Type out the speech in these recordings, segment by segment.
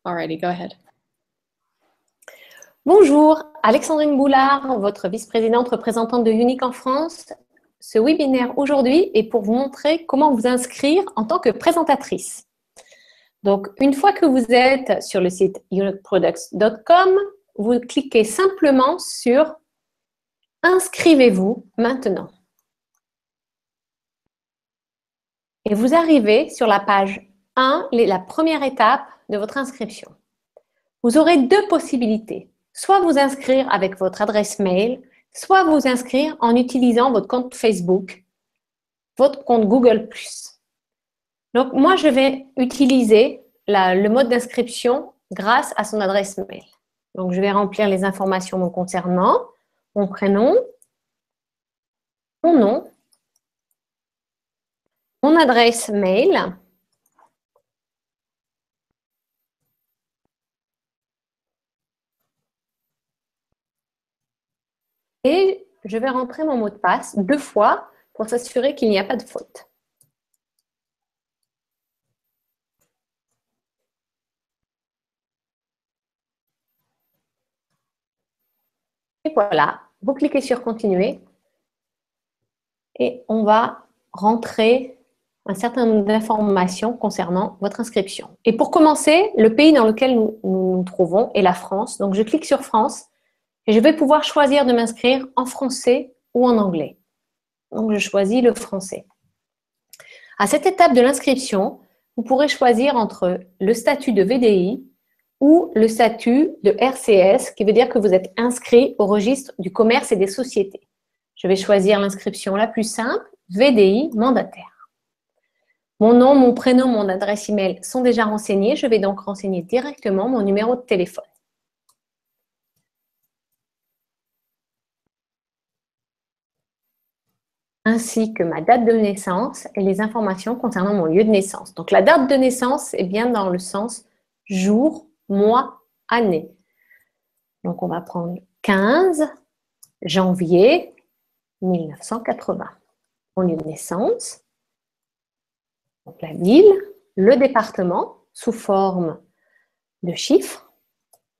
Alrighty, go ahead. Bonjour, Alexandrine Boulard, votre vice-présidente représentante de Unique en France. Ce webinaire aujourd'hui est pour vous montrer comment vous inscrire en tant que présentatrice. Donc, une fois que vous êtes sur le site uniqueproducts.com, vous cliquez simplement sur « Inscrivez-vous maintenant ». Et vous arrivez sur la page 1, la première étape de votre inscription. Vous aurez deux possibilités. Soit vous inscrire avec votre adresse mail, soit vous inscrire en utilisant votre compte Facebook, votre compte Google+. Donc, moi, je vais utiliser le mode d'inscription grâce à son adresse mail. Donc, je vais remplir les informations me concernant, mon prénom, mon nom, mon adresse mail, et je vais rentrer mon mot de passe 2 fois pour s'assurer qu'il n'y a pas de faute. Et voilà, vous cliquez sur « Continuer » et on va rentrer un certain nombre d'informations concernant votre inscription. Et pour commencer, le pays dans lequel nous nous trouvons est la France. Donc, je clique sur « France » et je vais pouvoir choisir de m'inscrire en français ou en anglais. Donc, je choisis le français. À cette étape de l'inscription, vous pourrez choisir entre le statut de VDI ou le statut de RCS, qui veut dire que vous êtes inscrit au registre du commerce et des sociétés. Je vais choisir l'inscription la plus simple, VDI mandataire. Mon nom, mon prénom, mon adresse email sont déjà renseignés. Je vais donc renseigner directement mon numéro de téléphone. Ainsi que ma date de naissance et les informations concernant mon lieu de naissance. Donc, la date de naissance est bien dans le sens jour, mois, année. Donc, on va prendre 15 janvier 1980. Mon lieu de naissance, donc la ville, le département sous forme de chiffres.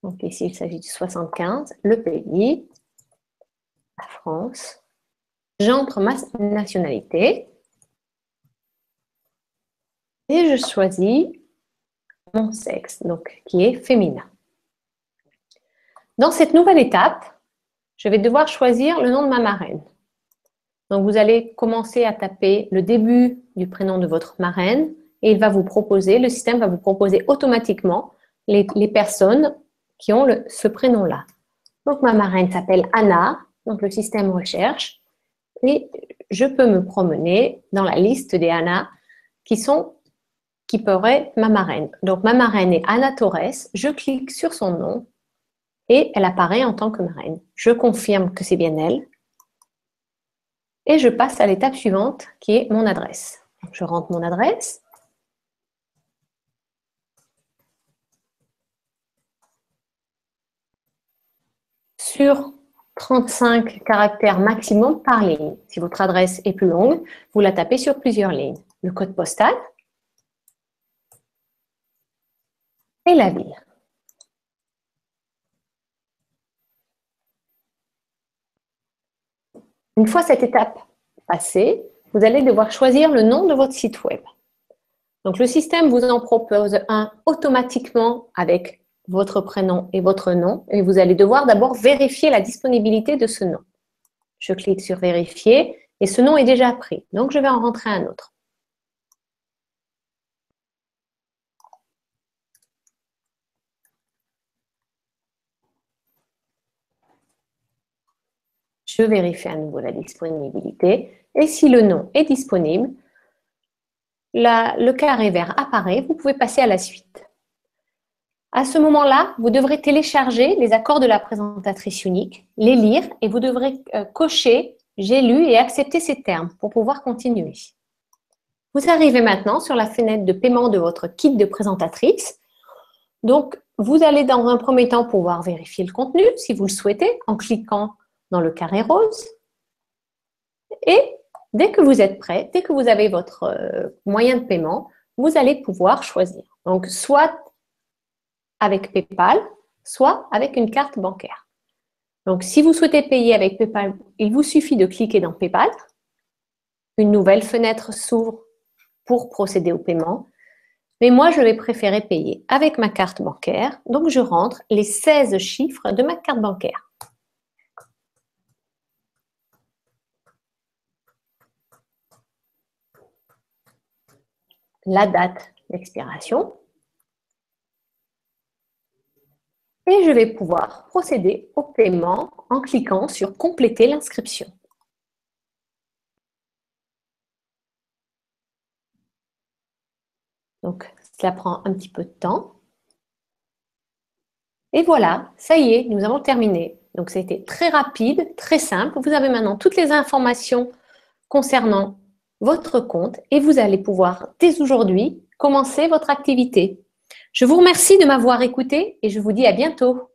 Donc, ici, il s'agit du 75, le pays, la France. J'entre ma nationalité et je choisis mon sexe, donc qui est féminin. Dans cette nouvelle étape, je vais devoir choisir le nom de ma marraine. Donc, vous allez commencer à taper le début du prénom de votre marraine et il va vous proposer, le système va vous proposer automatiquement les personnes qui ont ce prénom-là. Donc, ma marraine s'appelle Anna, donc le système recherche. Et je peux me promener dans la liste des Anna qui peuvent être ma marraine. Donc, ma marraine est Anna Torres. Je clique sur son nom et elle apparaît en tant que marraine. Je confirme que c'est bien elle. Et je passe à l'étape suivante qui est mon adresse. Donc, je rentre mon adresse. Sur 35 caractères maximum par ligne. Si votre adresse est plus longue, vous la tapez sur plusieurs lignes. Le code postal et la ville. Une fois cette étape passée, vous allez devoir choisir le nom de votre site web. Donc, le système vous en propose un automatiquement avec votre prénom et votre nom et vous allez devoir d'abord vérifier la disponibilité de ce nom. Je clique sur « Vérifier » et ce nom est déjà pris. Donc, je vais en rentrer un autre. Je vérifie à nouveau la disponibilité et si le nom est disponible, le carré vert apparaît, vous pouvez passer à la suite. À ce moment-là, vous devrez télécharger les accords de la présentatrice unique, les lire et vous devrez cocher « J'ai lu et accepté ces termes » pour pouvoir continuer. Vous arrivez maintenant sur la fenêtre de paiement de votre kit de présentatrice. Donc, vous allez dans un premier temps pouvoir vérifier le contenu si vous le souhaitez en cliquant dans le carré rose. Et dès que vous êtes prêt, dès que vous avez votre moyen de paiement, vous allez pouvoir choisir. Donc, soit avec PayPal, soit avec une carte bancaire. Donc, si vous souhaitez payer avec PayPal, il vous suffit de cliquer dans PayPal. Une nouvelle fenêtre s'ouvre pour procéder au paiement. Mais moi, je vais préférer payer avec ma carte bancaire. Donc, je rentre les 16 chiffres de ma carte bancaire. La date d'expiration. Et je vais pouvoir procéder au paiement en cliquant sur « Compléter l'inscription ». Donc, cela prend un petit peu de temps. Et voilà, ça y est, nous avons terminé. Donc, c'était très rapide, très simple. Vous avez maintenant toutes les informations concernant votre compte et vous allez pouvoir, dès aujourd'hui, commencer votre activité. Je vous remercie de m'avoir écouté et je vous dis à bientôt.